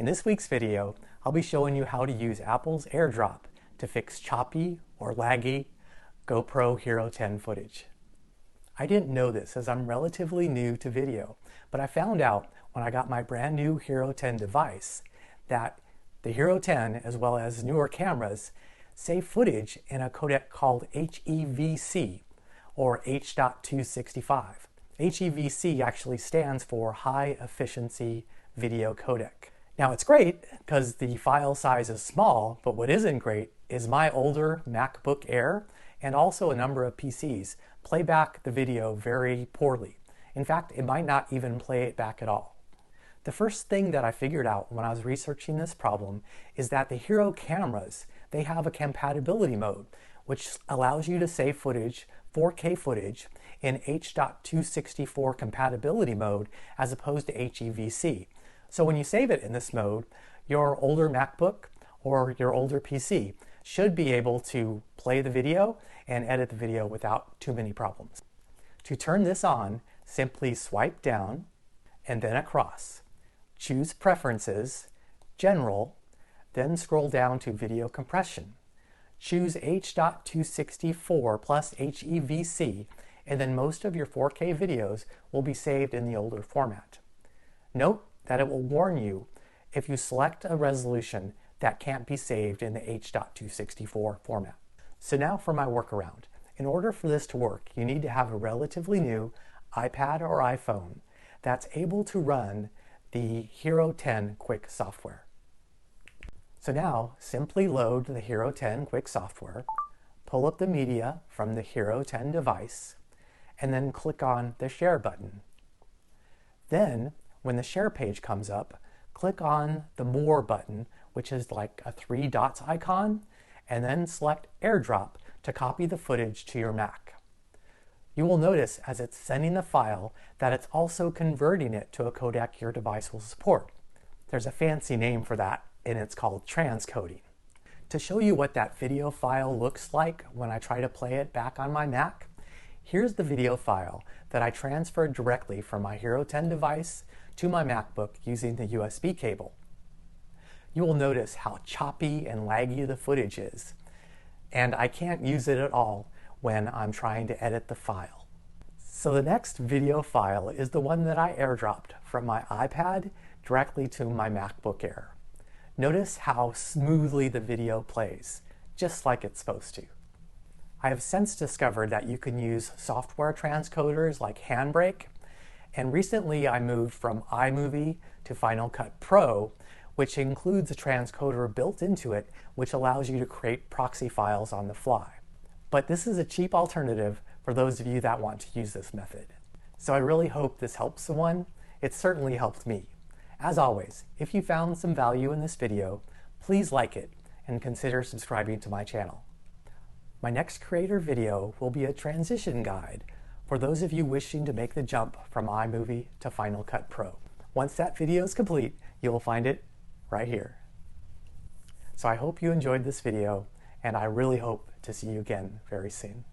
In this week's video, I'll be showing you how to use Apple's Airdrop to fix choppy or laggy GoPro Hero 10 footage. I didn't know this as I'm relatively new to video, but I found out when I got my brand new Hero 10 device that the Hero 10, as well as newer cameras, save footage in a codec called HEVC, or H.265. HEVC actually stands for High Efficiency Video Codec. Now it's great because the file size is small, but what isn't great is my older MacBook Air and also a number of PCs play back the video very poorly. In fact, it might not even play it back at all. The first thing that I figured out when I was researching this problem is that the Hero cameras, they have a compatibility mode, which allows you to save footage, 4K footage, in H.264 compatibility mode as opposed to HEVC. So when you save it in this mode, your older MacBook or your older PC should be able to play the video and edit the video without too many problems. To turn this on, simply swipe down and then across. Choose Preferences, General, then scroll down to Video Compression. Choose H.264 plus HEVC, and then most of your 4K videos will be saved in the older format. Note that it will warn you if you select a resolution that can't be saved in the H.264 format. So now for my workaround. In order for this to work, you need to have a relatively new iPad or iPhone that's able to run the Hero 10 Quik software. So now, simply load the Hero 10 Quik software, pull up the media from the Hero 10 device, and then click on the Share button. Then, when the Share page comes up, click on the More button, which is like a 3 dots icon, and then select Airdrop to copy the footage to your Mac. You will notice as it's sending the file that it's also converting it to a codec your device will support. There's a fancy name for that, and it's called transcoding. To show you what that video file looks like when I try to play it back on my Mac, here's the video file that I transferred directly from my Hero 10 device to my MacBook using the USB cable. You will notice how choppy and laggy the footage is, and I can't use it at all when I'm trying to edit the file. So the next video file is the one that I airdropped from my iPad directly to my MacBook Air. Notice how smoothly the video plays, just like it's supposed to. I have since discovered that you can use software transcoders like Handbrake, and recently I moved from iMovie to Final Cut Pro, which includes a transcoder built into it, which allows you to create proxy files on the fly. But this is a cheap alternative for those of you that want to use this method. So I really hope this helps someone. It certainly helped me. As always, if you found some value in this video, please like it and consider subscribing to my channel. My next creator video will be a transition guide for those of you wishing to make the jump from iMovie to Final Cut Pro. Once that video is complete, you will find it right here. So I hope you enjoyed this video, and I really hope to see you again very soon.